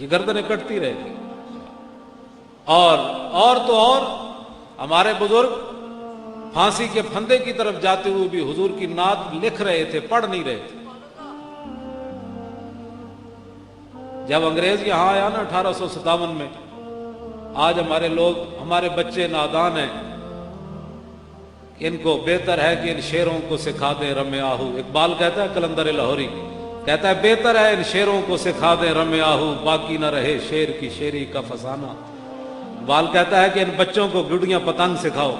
یہ گردنیں کٹتی رہے گی۔ اور تو اور ہمارے بزرگ پھانسی کے پھندے کی طرف جاتے ہوئے بھی حضور کی نعت لکھ رہے تھے، پڑھ نہیں رہے تھے۔ جب انگریز یہاں آیا نا 1857 میں، آج ہمارے لوگ، ہمارے بچے نادان ہیں، ان کو بہتر ہے کہ ان شیروں کو سکھا دیں رم آہو۔ اقبال کہتا ہے، کلندر لاہوری کہتا ہے، بہتر ہے ان شیروں کو سکھا دیں رم آہو، باقی نہ رہے شیر کی شیری کا فسانہ۔ اقبال کہتا ہے کہ ان بچوں کو گڈیاں پتنگ سکھاؤ،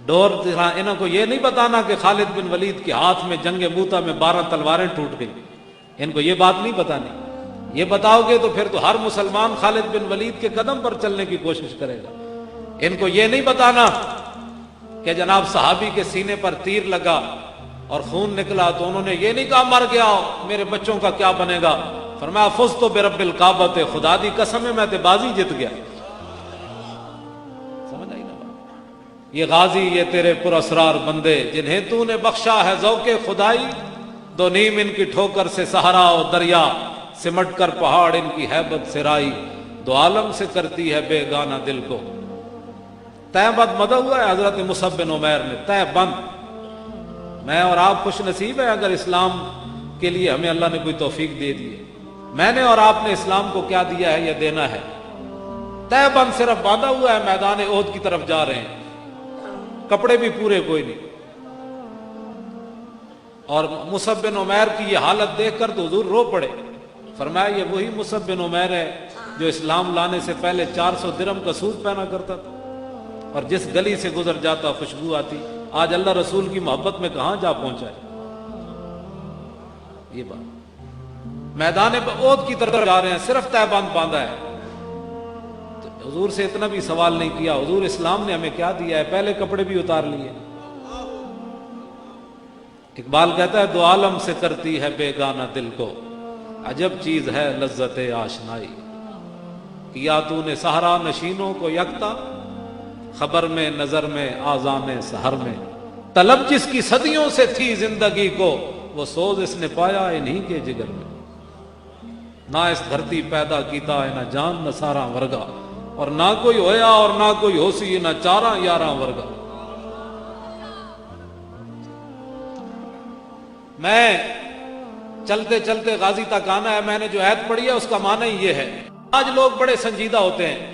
ڈور، انہوں کو یہ نہیں بتانا کہ خالد بن ولید کے ہاتھ میں جنگ موتا میں 12 تلواریں ٹوٹ گئی، ان کو یہ بات نہیں بتانی۔ یہ بتاؤ گے تو پھر تو ہر مسلمان خالد بن ولید کے قدم پر چلنے کی کوشش کرے گا۔ ان کو یہ نہیں بتانا کہ جناب صحابی کے سینے پر تیر لگا اور خون نکلا تو انہوں نے یہ نہیں کہا مر گیا میرے بچوں کا کیا بنے گا، فرمایا فزت برب الکعبۃ، خدا دی قسم ہے میں تے بازی جت گیا۔ سمجھ آئی نا بات؟ یہ غازی، یہ تیرے پراسرار بندے جنہیں تو نے بخشا ہے ذوق خدائی، دو نیم ان کی ٹھوکر سے صحرا و دریا، سمٹ کر پہاڑ ان کی ہیبت سے رائی، دو عالم سے کرتی ہے بے گانا دل کو۔ تہ بند مدہ ہوا ہے حضرت مصعب بن عمیر نے، تہ بند۔ میں اور آپ خوش نصیب ہیں اگر اسلام کے لیے ہمیں اللہ نے کوئی توفیق دے دی ہے۔ میں نے اور آپ نے اسلام کو کیا دیا ہے یا دینا ہے؟ تہ بند صرف باندھا ہوا ہے، میدان احد کی طرف جا رہے ہیں، کپڑے بھی پورے کوئی نہیں۔ اور مصعب بن عمیر کی یہ حالت دیکھ کر تو حضور رو پڑے، فرمایا یہ وہی مصعب بن عمیر ہے جو اسلام لانے سے پہلے 400 درہم کا سوٹ پہنا کرتا تھا اور جس گلی سے گزر جاتا خوشبو آتی۔ آج اللہ رسول کی محبت میں کہاں جا پہنچا ہے؟ یہ بات میدان احد کی طرف جا رہے ہیں، صرف تہ بند باندھا ہے۔ تو حضور سے اتنا بھی سوال نہیں کیا، حضور اسلام نے ہمیں کیا دیا ہے، پہلے کپڑے بھی اتار لیے۔ اقبال کہتا ہے، دو عالم سے کرتی ہے بے گانا دل کو، عجب چیز ہے لذت آشنائی، کیا تو نے صحرا نشینوں کو یکتا، خبر میں نظر میں آذان سحر میں، طلب جس کی صدیوں سے تھی زندگی کو، وہ سوز اس نے پایا انہی کے جگر میں، نہ اس دھرتی پیدا کیتا ہے نہ جان نہ سارا ورگا، اور نہ کوئی ہویا اور نہ کوئی ہوسی نہ چاراں یاراں ورگا۔ میں چلتے چلتے غازی تک آنا ہے، میں نے جو آیت پڑھی ہے اس کا معنی یہ ہے۔ آج لوگ بڑے سنجیدہ ہوتے ہیں،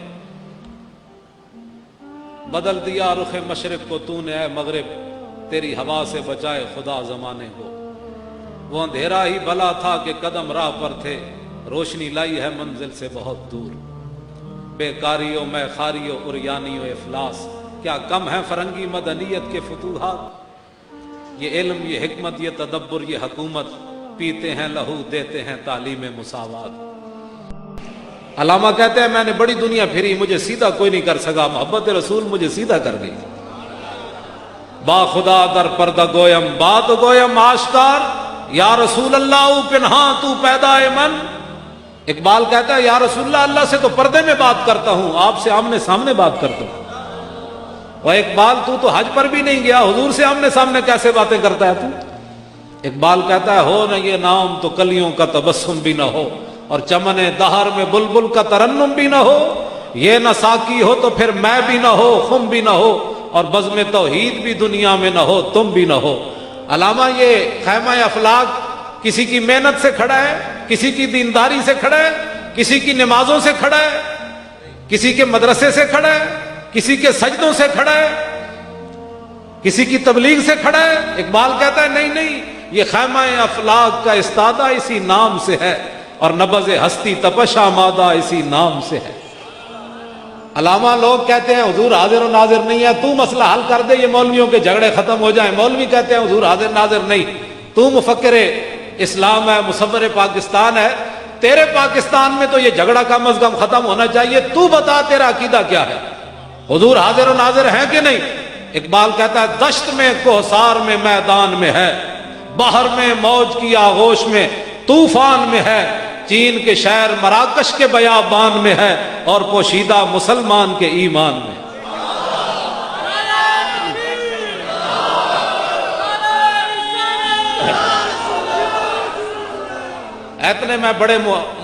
بدل دیا رخ مشرق کو تو نے اے مغرب، تیری ہوا سے بچائے خدا زمانے کو، وہ اندھیرا ہی بھلا تھا کہ قدم راہ پر تھے، روشنی لائی ہے منزل سے بہت دور، بیکاریوں میں خاریوں اریانیوں افلاس، کیا کم ہے فرنگی مدنیت کے فتوحات، یہ علم یہ حکمت یہ تدبر یہ حکومت، پیتے ہیں لہو دیتے ہیں تعلیم مساوات۔ علامہ کہتے ہیں میں نے بڑی دنیا پھری، مجھے سیدھا کوئی نہیں کر سکا، محبت رسول مجھے سیدھا کر گئی۔ با خدا در پردہ گویم بات گویم آشکار، یا رسول اللہ او پنہاں تو پیدا من۔ اقبال کہتا ہے یا رسول اللہ، اللہ سے تو پردے میں بات کرتا ہوں، آپ سے آمنے سامنے بات کرتا ہوں۔ وہ اقبال تو حج پر بھی نہیں گیا، حضور سے آمنے سامنے کیسے باتیں کرتا ہے تو؟ اقبال کہتا ہے ہو نہ یہ نام تو کلیوں کا تبسم بھی نہ ہو، اور چمن دہر میں بلبل کا ترنم بھی نہ ہو، یہ نہ ساقی ہو تو پھر میں بھی نہ ہو، خم بھی نہ ہو، اور بزم توحید بھی دنیا میں نہ ہو، تم بھی نہ ہو۔ علامہ یہ خیمہ افلاک کسی کی محنت سے کھڑا ہے، کسی کی دینداری سے کھڑا ہے، کسی کی نمازوں سے کھڑا ہے، کسی کے مدرسے سے کھڑا ہے، کسی کے سجدوں سے کھڑا ہے، کسی کی تبلیغ سے کھڑا ہے۔ اقبال کہتا ہے نہیں نہیں، یہ خیمہ افلاک کا استادہ اسی نام سے ہے، اور نبض ہستی تپش آمادہ اسی نام سے ہے۔ علامہ لوگ کہتے ہیں حضور حاضر و ناظر نہیں ہے، تو مسئلہ حل کر دے، یہ مولویوں کے جھگڑے ختم ہو جائیں۔ مولوی کہتے ہیں حضور حاضر ناظر نہیں، تو مفکر اسلام ہے، مصور پاکستان ہے، تیرے پاکستان میں تو یہ جھگڑا کم از کم ختم ہونا چاہیے، تو بتا تیرا عقیدہ کیا ہے، حضور حاضر و ناظر ہے کہ نہیں؟ اقبال کہتا ہے دشت میں کوہسار میں میدان میں ہے، بحر میں موج کی آغوش میں طوفان میں ہے، چین کے شہر مراکش کے بیابان میں ہے، اور پوشیدہ مسلمان کے ایمان میں۔ اتنے میں بڑے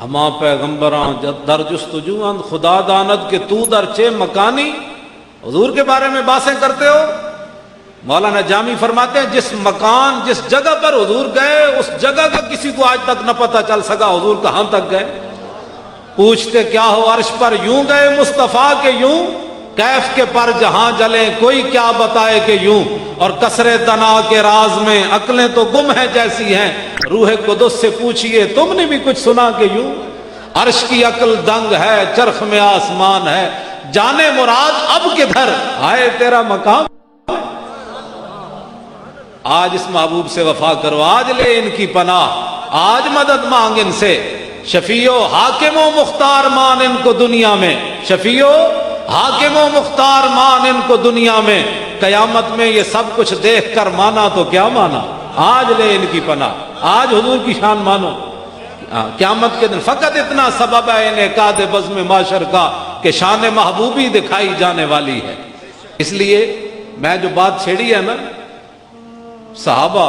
ہما پیغمبراں در جستجو خدا داند کہ تو در چے مکانی. حضور کے بارے میں باتیں کرتے ہو. مولانا جامی فرماتے ہیں جس مکان جس جگہ پر حضور گئے اس جگہ کا کسی کو آج تک نہ پتہ چل سکا حضور کہاں تک گئے. پوچھتے کیا ہو عرش پر یوں گئے مصطفیٰ کے یوں, کیف کے پر جہاں جلیں کوئی کیا بتائے کہ یوں, اور کثرے تنا کے راز میں عقلیں تو گم ہیں جیسی ہیں, روح قدس سے پوچھئے تم نے بھی کچھ سنا کہ یوں. عرش کی عقل دنگ ہے چرخ میں آسمان ہے, جانے مراد اب کدھر آئے تیرا مقام. آج اس محبوب سے وفا کرو, آج لے ان کی پناہ, آج مدد مانگ ان سے. شفیع و حاکم و مختار مان ان کو دنیا میں, شفیع و حاکم و مختار مان ان کو دنیا میں. قیامت میں یہ سب کچھ دیکھ کر مانا تو کیا مانا, آج لے ان کی پناہ, آج حضور کی شان مانو. قیامت کے دن فقط اتنا سبب ہے انعقاد بزم معاشر کا کہ شان محبوبی دکھائی جانے والی ہے. اس لیے میں جو بات چھیڑی ہے نا, صحابہ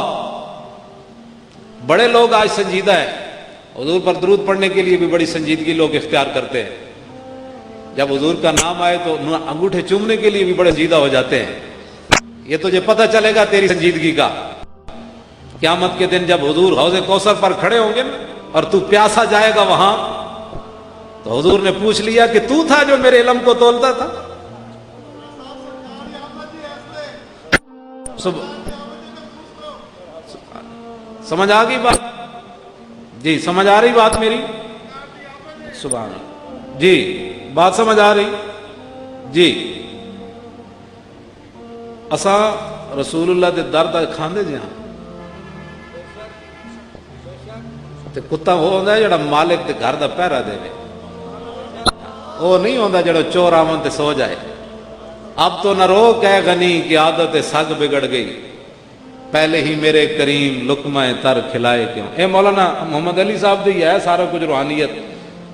بڑے لوگ آج سنجیدہ ہیں, حضور پر درود پڑھنے کے لیے بھی بڑی سنجیدگی لوگ اختیار کرتے ہیں. جب حضور کا نام آئے تو انگوٹھے چومنے کے لیے بھی بڑے سنجیدہ ہو جاتے ہیں. یہ تجھے پتہ چلے گا تیری سنجیدگی کا قیامت کے دن جب حضور حوض کوثر پر کھڑے ہوں گے اور تو پیاسا جائے گا وہاں, تو حضور نے پوچھ لیا کہ تو تھا جو میرے علم کو تولتا تھا. سمجھ آ گئی بات؟ جی سمجھ آ رہی بات میری؟ سبحان اللہ. جی بات سمجھ آ رہی؟ جی اساں رسول اللہ دے در تک کھاندے جی ہاں, تے کتا وہ ہوندا ہے جڑا مالک دے گھر دا پہرا دے, وہ نہیں ہوندا جڑا چور آون تے سو جائے. اب تو نہ رو کہ غنی کی عادت سگ بگڑ گئی, پہلے ہی میرے کریم لقمہ تر کھلائے کیوں. اے مولانا محمد علی صاحب دی ہے سارا کچھ روحانیت,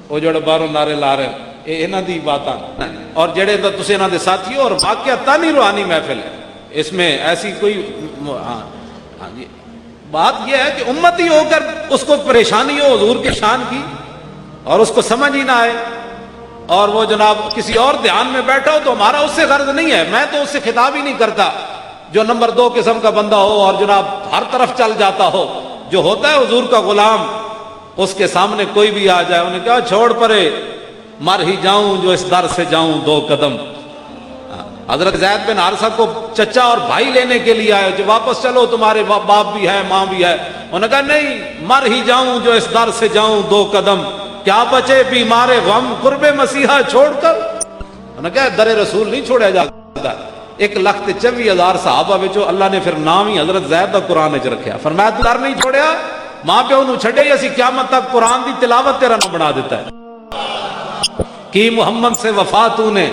وہ جڑے باہروں نعرے لا رہے ہیں انہاں دی باتاں, اور جڑے تسی انہاں دے ساتھی ہو, اور واقعہ تانی روحانی محفل ہے, اس میں ایسی کوئی جی بات یہ ہے کہ امتی ہو کر اس کو پریشانی ہو حضور کی شان کی اور اس کو سمجھ ہی نہ آئے, اور وہ جناب کسی اور دھیان میں بیٹھا ہو, تو ہمارا اس سے غرض نہیں ہے. میں تو اس سے خطاب ہی نہیں کرتا جو نمبر 2 قسم کا بندہ ہو اور جناب ہر طرف چل جاتا ہو. جو ہوتا ہے حضور کا غلام, اس کے سامنے کوئی بھی آ جائے انہیں کہا چھوڑ پرے, مر ہی جاؤں جو اس در سے جاؤں 2 قدم. حضرت زید بن حارثہ کو چچا اور بھائی لینے کے لیے آئے, جو واپس چلو تمہارے باپ بھی ہے ماں بھی ہے. انہوں نے کہا نہیں, مر ہی جاؤں جو اس در سے جاؤں 2 قدم, کیا بچے بیمار غم قرب مسیحا چھوڑ کر. انہوں نے کہا در رسول نہیں چھوڑا جاتا. 1,24,000 صحابہ وچوں اللہ نے پھر نام ہی حضرت زید دا قرآن وچ رکھیا. فرمایا تو در نہیں چھوڑیا, ماں پیو نو چھڈے اسی قیامت تک قرآن دی تلاوت تیرا نام بنا دیتا ہے. کی محمد سے وفا تو نے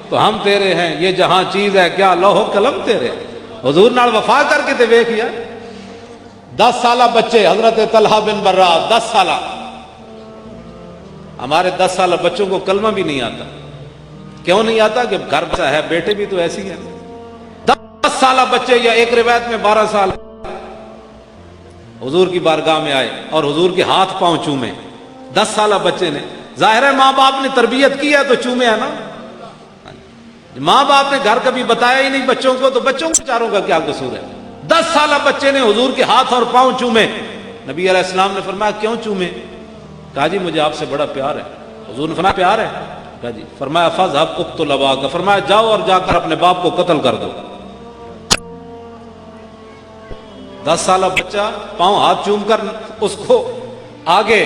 تو ہم تیرے ہیں, یہ جہاں چیز ہے کیا لوح و قلم تیرے. حضور نال وفا کر کے تے ویکھیا. 10 سالہ بچے حضرت طلحہ بن برا, 10 سالہ. ہمارے 10 سالہ بچوں کو کلمہ بھی نہیں آتا. کیوں نہیں آتا؟ کہ گھر سے ہے, بیٹے بھی تو ایسی ہیں. 10 سالہ بچے, یا ایک روایت میں 12 سال, حضور کی بارگاہ میں آئے اور حضور کے ہاتھ پاؤں چومے. 10 سالہ بچے نے, ظاہر ہے ماں باپ نے تربیت کی ہے تو چومے ہے نا. ماں باپ نے گھر کبھی بتایا ہی نہیں بچوں کو, تو بچوں کو چاروں کا کیا قصور ہے. 10 سالہ بچے نے حضور کے ہاتھ اور پاؤں چومے. نبی علیہ السلام نے فرمایا کیوں چومے؟ کہا جی مجھے آپ سے بڑا پیار ہے. حضور نے فرمایا پیار ہے؟ کہا جی. فرمایا فذهب اقتل اباک, فرمایا جاؤ اور جا کر اپنے باپ کو قتل کر دو. 10 سالہ بچہ پاؤں ہاتھ چوم کر اس کو آگے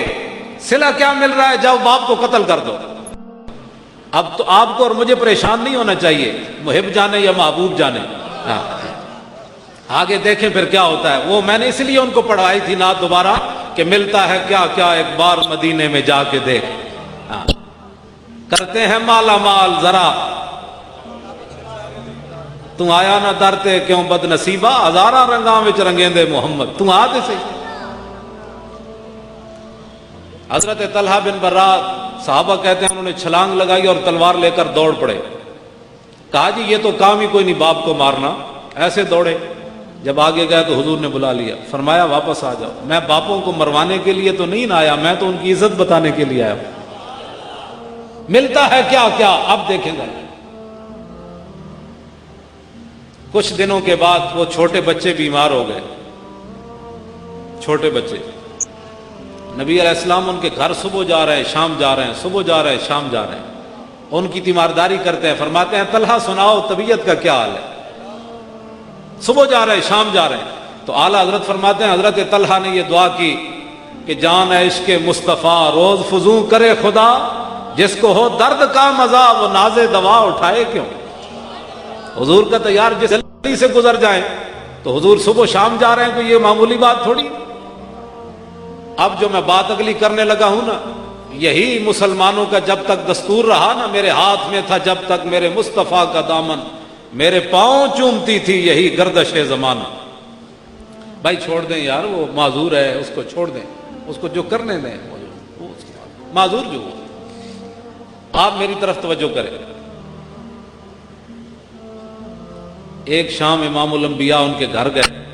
صلہ کیا مل رہا ہے, جاؤ باپ کو قتل کر دو. اب تو آپ کو اور مجھے پریشان نہیں ہونا چاہیے, محب جانے یا محبوب جانے. آگے دیکھیں پھر کیا ہوتا ہے. وہ میں نے اس لیے ان کو پڑھائی تھی نعت دوبارہ کہ ملتا ہے کیا کیا ایک بار مدینے میں جا کے دیکھ. کرتے ہیں مالا مال ذرا, تو آیا نہ درتے کیوں بد نصیبہ, ہزارہ رنگاں وچ رنگیں دے محمد, تو آتے سے. حضرت طلحہ بن برا, صحابہ کہتے ہیں انہوں نے چھلانگ لگائی اور تلوار لے کر دوڑ پڑے. کہا جی یہ تو کام ہی کوئی نہیں باپ کو مارنا. ایسے دوڑے, جب آگے گئے تو حضور نے بلا لیا، فرمایا واپس آ جاؤ، میں باپوں کو مروانے کے لیے تو نہیں نہ آیا، میں تو ان کی عزت بتانے کے لیے آیا ہوں۔ ملتا ہے کیا کیا اب دیکھیں گا۔ کچھ دنوں کے بعد وہ چھوٹے بچے بیمار ہو گئے، چھوٹے بچے، نبی علیہ السلام ان کے گھر صبح جا رہے ہیں شام جا رہے ہیں، صبح جا رہے ہیں شام جا رہے ہیں، ان کی تیمارداری کرتے ہیں، فرماتے ہیں طلحہ سناؤ طبیعت کا کیا حال ہے؟ صبح جا رہے ہیں شام جا رہے ہیں۔ تو اعلیٰ حضرت فرماتے ہیں حضرت طلحہ نے یہ دعا کی کہ جان ہے عشق مصطفیٰ روز فزوں کرے خدا، جس کو ہو درد کا مزہ وہ ناز دوا اٹھائے کیوں۔ حضور کا تیار جس گلی سے گزر جائیں تو حضور صبح شام جا رہے ہیں، کوئی یہ معمولی بات تھوڑی۔ اب جو میں بات اگلی کرنے لگا ہوں نا، یہی مسلمانوں کا جب تک دستور رہا نا، میرے ہاتھ میں تھا جب تک میرے مصطفیٰ کا دامن، میرے پاؤں چومتی تھی یہی گردش زمانہ۔ بھائی چھوڑ دیں یار، وہ معذور ہے، اس کو چھوڑ دیں، اس کو جو کرنے دیں، وہ معذور جو ہو۔ آپ میری طرف توجہ کریں۔ ایک شام امام الانبیاء ان کے گھر گئے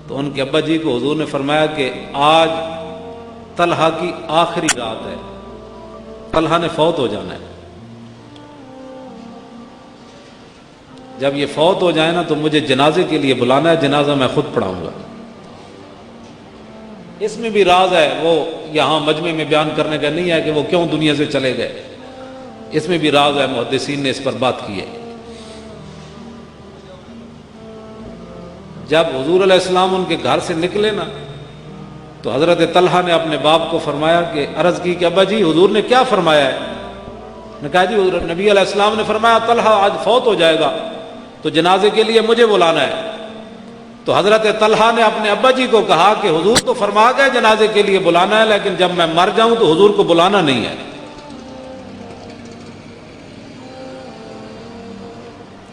تو ان کے ابا جی کو حضور نے فرمایا کہ آج طلحہ کی آخری رات ہے، طلحہ نے فوت ہو جانا ہے، جب یہ فوت ہو جائے نا تو مجھے جنازے کے لیے بلانا ہے، جنازہ میں خود پڑھاؤں گا۔ اس میں بھی راز ہے، وہ یہاں مجمع میں بیان کرنے کا نہیں ہے کہ وہ کیوں دنیا سے چلے گئے، اس میں بھی راز ہے، محدثین نے اس پر بات کی ہے۔ جب حضور علیہ السلام ان کے گھر سے نکلے نا تو حضرت طلحہ نے اپنے باپ کو فرمایا کہ عرض کی کہ ابا جی حضور نے کیا فرمایا ہے؟ نے کہا جی نبی علیہ السلام نے فرمایا طلحہ آج فوت ہو جائے گا تو جنازے کے لیے مجھے بلانا ہے۔ تو حضرت طلحہ نے اپنے ابا جی کو کہا کہ حضور تو فرما گئے جنازے کے لیے بلانا ہے، لیکن جب میں مر جاؤں تو حضور کو بلانا نہیں ہے۔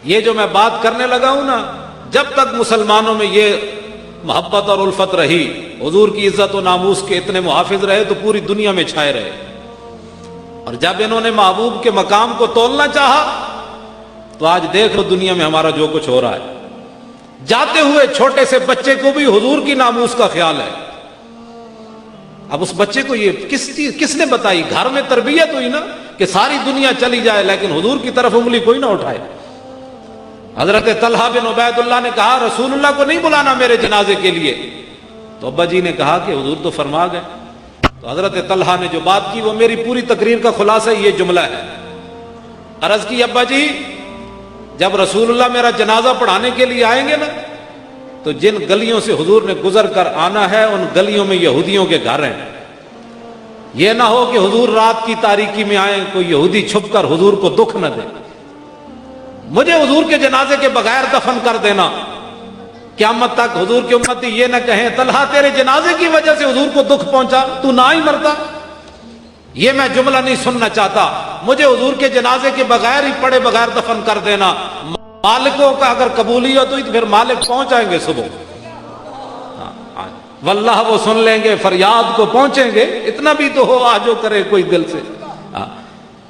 یہ جو میں بات کرنے لگا ہوں نا، جب تک مسلمانوں میں یہ محبت اور الفت رہی، حضور کی عزت و ناموس کے اتنے محافظ رہے تو پوری دنیا میں چھائے رہے، اور جب انہوں نے محبوب کے مقام کو تولنا چاہا تو آج دیکھ لو دنیا میں ہمارا جو کچھ ہو رہا ہے۔ جاتے ہوئے چھوٹے سے بچے کو بھی حضور کی ناموس کا خیال ہے۔ اب اس بچے کو یہ کس نے بتائی؟ گھر میں تربیت ہوئی نا کہ ساری دنیا چلی جائے لیکن حضور کی طرف انگلی کوئی نہ اٹھائے۔ حضرت طلحہ بن عبید اللہ نے کہا رسول اللہ کو نہیں بلانا میرے جنازے کے لیے، تو ابا جی نے کہا کہ حضور تو فرما گئے۔ تو حضرت طلحہ نے جو بات کی وہ میری پوری تقریر کا خلاصہ یہ جملہ ہے۔ عرض کی ابا جی جب رسول اللہ میرا جنازہ پڑھانے کے لیے آئیں گے نا تو جن گلیوں سے حضور نے گزر کر آنا ہے ان گلیوں میں یہودیوں کے گھر ہیں، یہ نہ ہو کہ حضور رات کی تاریکی میں آئیں کوئی یہودی چھپ کر حضور کو دکھ نہ دے، مجھے حضور کے جنازے کے بغیر دفن کر دینا، قیامت تک حضور کی امتی یہ نہ کہیں طلحہ تیرے جنازے کی وجہ سے حضور کو دکھ پہنچا، تو نہ ہی مرتا۔ یہ میں جملہ نہیں سننا چاہتا، مجھے حضور کے جنازے کے بغیر ہی پڑے بغیر دفن کر دینا۔ مالکوں کا اگر قبولیت ہوئی تو پھر مالک پہنچ آئیں گے صبح، واللہ وہ سن لیں گے، فریاد کو پہنچیں گے، اتنا بھی تو ہو آجو کرے کوئی دل سے۔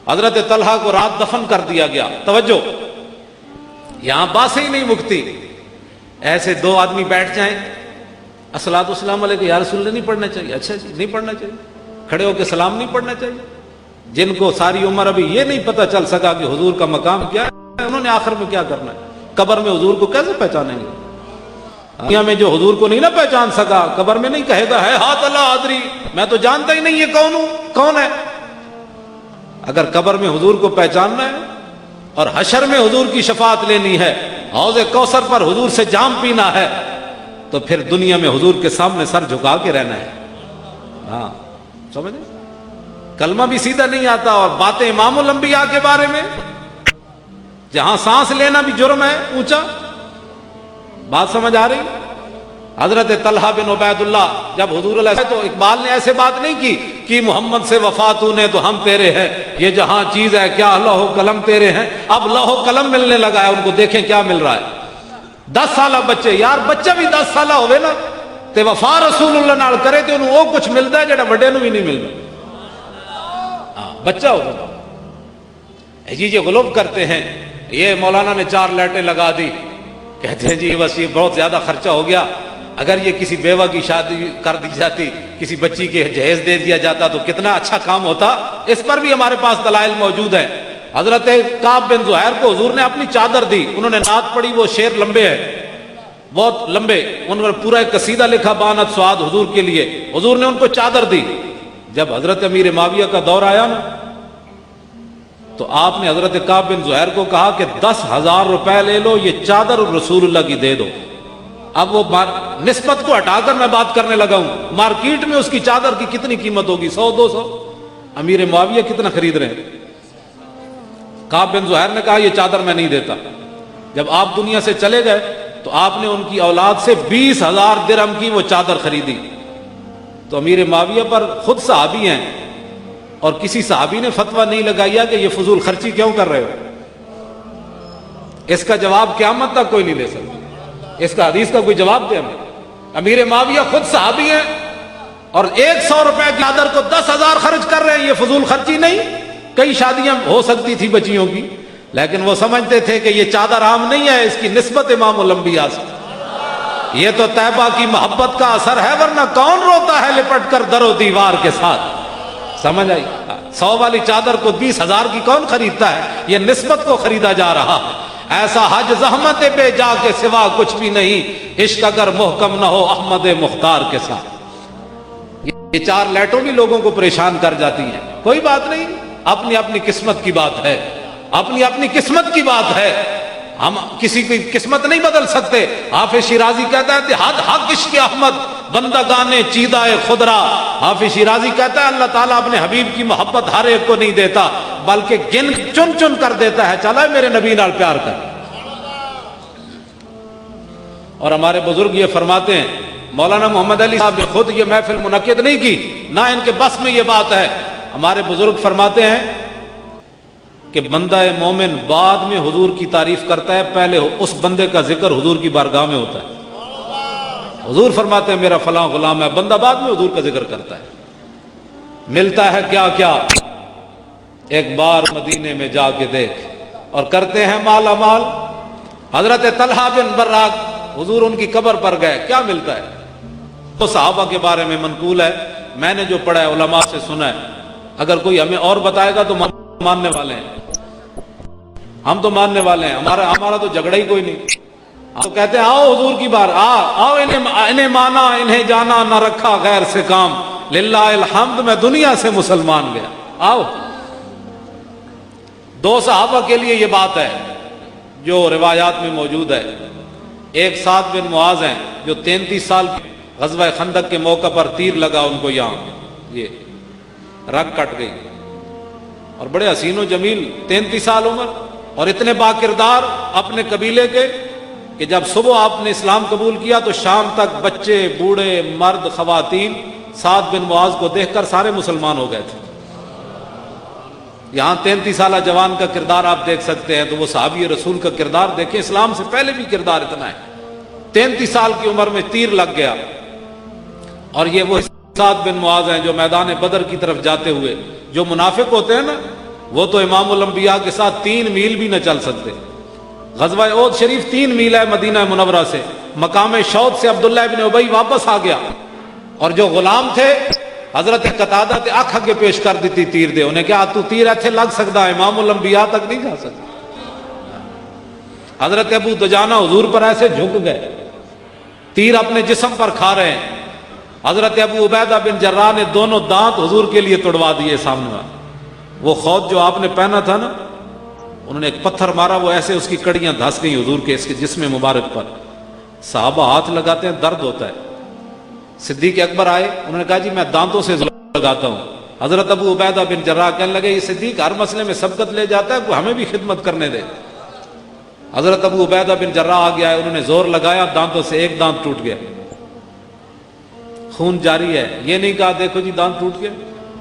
حضرت طلحہ کو رات دفن کر دیا گیا۔ توجہ، یہاں باتیں ہی نہیں مکتی۔ ایسے دو آدمی بیٹھ جائیں، الصلوۃ والسلام علیہ یا رسول اللہ نہیں پڑھنا چاہیے، اچھا جی نہیں پڑھنا چاہیے، کھڑے ہو کے سلام نہیں پڑھنا چاہیے۔ جن کو ساری عمر ابھی یہ نہیں پتہ چل سکا کہ حضور کا مقام کیا ہے، انہوں نے آخر میں کیا کرنا ہے؟ قبر میں حضور کو کیسے پہچانیں گے؟ دنیا میں جو حضور کو نہیں نہ پہچان سکا، قبر میں نہیں کہے گا ہے ہاتھ اللہ آدری، میں تو جانتا ہی نہیں یہ کون ہوں، کون ہے۔ اگر قبر میں حضور کو پہچاننا ہے اور حشر میں حضور کی شفاعت لینی ہے، حوض کوثر پر حضور سے جام پینا ہے، تو پھر دنیا میں حضور کے سامنے سر جھکا کے رہنا ہے۔ ہاں سمجھے؟ کلمہ بھی سیدھا نہیں آتا اور باتیں امام الانبیاء کے بارے میں، جہاں سانس لینا بھی جرم ہے اونچا۔ بات سمجھ آ رہی؟ حضرت طلحہ بن عبید اللہ جب حضور علیہ تو اقبال نے ایسے بات نہیں کی کہ محمد سے وفا تو نے تو ہم تیرے ہیں، یہ جہاں چیز ہے کیا لوح و قلم تیرے ہیں۔ اب لوح و قلم ملنے لگا ہے، ان کو دیکھیں کیا مل رہا ہے۔ 10 سالہ بچے، یار بچہ بھی 10 سالہ ہوئے نا تے وفا رسول اللہ نال کرے تے انہوں وہ کچھ ملتا ہے جڑا بڑے نو بھی نہیں ملتا۔ بچہ ہوگا جی غلوب کرتے ہیں، یہ مولانا نے 4 لائٹیں لگا دی، کہتے ہیں جی بس یہ بہت زیادہ خرچہ ہو گیا، اگر یہ کسی بیوہ کی شادی کر دی جاتی، کسی بچی کے جہیز دے دیا جاتا تو کتنا اچھا کام ہوتا۔ اس پر بھی ہمارے پاس دلائل موجود ہیں۔ حضرت کعب بن زہیر کو حضور نے اپنی چادر دی، انہوں نے نعت پڑھی، وہ شعر لمبے ہیں، بہت لمبے، انہوں نے پورا ایک قصیدہ لکھا بانت سعاد حضور کے لیے، حضور نے ان کو چادر دی۔ جب حضرت امیر معاویہ کا دور آیا نا تو آپ نے حضرت کعب بن زہیر کو کہا کہ 10,000 روپے لے لو، یہ چادر رسول اللہ کی دے دو۔ اب وہ نسبت کو ہٹا کر میں بات کرنے لگا ہوں، مارکیٹ میں اس کی چادر کی کتنی قیمت ہوگی؟ 100-200۔ امیر معاویہ کتنا خرید رہے ہیں؟ کعب بن زہیر نے کہا یہ چادر میں نہیں دیتا۔ جب آپ دنیا سے چلے گئے تو آپ نے ان کی اولاد سے 20,000 درہم کی وہ چادر خریدی۔ تو امیر معاویہ پر خود صحابی ہیں اور کسی صحابی نے فتویٰ نہیں لگایا کہ یہ فضول خرچی کیوں کر رہے ہو؟ اس کا جواب قیامت تک کوئی نہیں دے سکتا، اس کا حدیث کا کوئی جواب دے ہمیں۔ امیر معاویہ خود صحابی ہیں اور 100 روپے کی چادر کو 10,000 خرچ کر رہے ہیں، یہ فضول خرچی نہیں؟ کئی شادیاں ہو سکتی تھی بچیوں کی، لیکن وہ سمجھتے تھے کہ یہ چادر عام نہیں ہے، اس کی نسبت امام الانبیاء سے، یہ تو طیبہ کی محبت کا اثر ہے، ورنہ کون روتا ہے لپٹ کر در و دیوار کے ساتھ؟ سمجھ آئی؟ 100 والی چادر کو 20,000 کی کون خریدتا ہے؟ یہ نسبت کو خریدا جا رہا ہے۔ ایسا حج زحمت بے جا کے سوا کچھ بھی نہیں، عشق اگر محکم نہ ہو احمد مختار کے ساتھ۔ یہ 4 لائٹوں بھی لوگوں کو پریشان کر جاتی ہیں، کوئی بات نہیں، اپنی اپنی قسمت کی بات ہے، اپنی اپنی قسمت کی بات ہے، ہم کسی کی قسمت نہیں بدل سکتے۔ حافظ شیرازی کہتا ہے حد حق عشق احمد بندگانے چیدہ خدرا۔ حافظ شیرازی کہتا ہے اللہ تعالیٰ اپنے حبیب کی محبت ہر ایک کو نہیں دیتا، بلکہ چن چن کر دیتا ہے، چلا میرے نبی نال پیار کر۔ اور ہمارے بزرگ یہ فرماتے ہیں، مولانا محمد علی صاحب نے خود یہ محفل منعقد نہیں کی، نہ ان کے بس میں یہ بات ہے۔ ہمارے بزرگ فرماتے ہیں کہ بندہ مومن بعد میں حضور کی تعریف کرتا ہے، پہلے اس بندے کا ذکر حضور کی بارگاہ میں ہوتا ہے۔ حضور فرماتے ہیں میرا فلاں غلام ہے، بندہ بعد میں حضور کا ذکر کرتا ہے۔ ملتا ہے کیا کیا، ایک بار مدینے میں جا کے دیکھ، اور کرتے ہیں مالا مال۔ حضرت طلحہ بن براق حضور ان کی قبر پر گئے، کیا ملتا ہے؟ تو صحابہ کے بارے میں منقول ہے، میں نے جو پڑھا ہے علماء سے سنا ہے، اگر کوئی ہمیں اور بتائے گا تو ماننے والے ہیں، ہم تو ماننے والے ہیں، ہمارا تو جھگڑا ہی کوئی نہیں۔ ہم تو کہتے ہیں آؤ حضور کی بار، آؤ انہیں مانا انہیں جانا، نہ رکھا غیر سے کام، للہ الحمد میں دنیا سے مسلمان گیا، آؤ۔ 2 صحابہ کے لیے یہ بات ہے جو روایات میں موجود ہے۔ ایک سعد بن معاذ ہیں جو 33 سال غزوہ خندق کے موقع پر تیر لگا ان کو، یہاں یہ رگ کٹ گئی، اور بڑے حسین و جمیل 33 سال عمر، اور اتنے با کردار اپنے قبیلے کے کہ جب صبح آپ نے اسلام قبول کیا تو شام تک بچے بوڑھے مرد خواتین سعد بن معاذ کو دیکھ کر سارے مسلمان ہو گئے تھے۔ یہاں 33 سالہ جوان کا کردار آپ دیکھ سکتے ہیں، تو وہ صحابی رسول کا کردار دیکھیں، اسلام سے پہلے بھی کردار اتنا ہے۔ 33 سال کی عمر میں تیر لگ گیا، اور یہ وہ سعد بن معاذ ہیں جو میدان بدر کی طرف جاتے ہوئے، جو منافق ہوتے ہیں نا وہ تو امام الانبیاء کے ساتھ 3 میل بھی نہ چل سکتے۔ غزوہ احد شریف 3 میل ہے مدینہ منورہ سے، مقام شوط سے عبداللہ ابن ابی واپس آ گیا، اور جو غلام تھے حضرت قتادہ تے آنکھ کے پیش کر دیتی تیر دے، انہیں کہا تو تیر ایتھے لگ سکتا ہے، امام الانبیاء تک نہیں جا سکتا۔ حضرت ابو دجانہ حضور پر ایسے جھک گئے، تیر اپنے جسم پر کھا رہے ہیں۔ حضرت ابو عبیدہ بن جراح نے دونوں دانت حضور کے لیے توڑوا دیے سامنے، وہ خود جو آپ نے پہنا تھا نا، انہوں نے ایک پتھر مارا، وہ ایسے اس کی کڑیاں دھس گئی حضور کے اس کے جسم مبارک پر۔ صحابہ ہاتھ لگاتے ہیں درد ہوتا ہے۔ صدیق اکبر آئے، انہوں نے کہا جی میں دانتوں سے لگاتا ہوں۔ حضرت ابو عبیدہ بن جراح کہنے لگے یہ صدیق ہر مسئلے میں سبقت لے جاتا ہے، کوئی ہمیں بھی خدمت کرنے دے۔ حضرت ابو عبیدہ بن جراح آ گیا ہے، انہوں نے زور لگایا، دانتوں سے ایک دانت ٹوٹ گیا، خون جاری ہے، یہ نہیں کہا دیکھو جی دانت ٹوٹ گیا،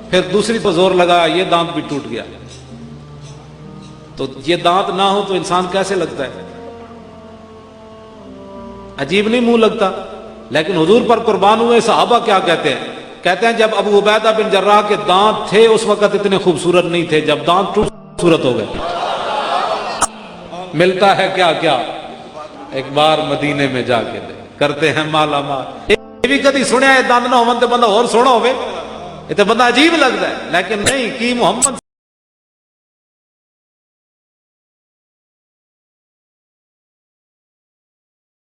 پھر دوسری پر زور لگایا، یہ دانت بھی ٹوٹ گیا۔ تو یہ دانت نہ ہو تو انسان کیسے لگتا ہے؟ عجیب نہیں منہ لگتا؟ لیکن حضور پر قربان ہوئے صحابہ کیا کہتے ہیں؟ کہتے ہیں جب ابو عبیدہ بن جراح کے دانت تھے اس وقت اتنے خوبصورت نہیں تھے، جب دانت ٹوٹ خوبصورت ہو گئے۔ ملتا ہے کیا کیا، ایک بار مدینے میں جا کے دے کرتے ہیں مالا مال. یہ بھی کدی سنیا ہے دند نہ ہون تے بندہ اور سونا ہوے, یہ تے بندہ عجیب لگتا ہے, لیکن نہیں کی محمد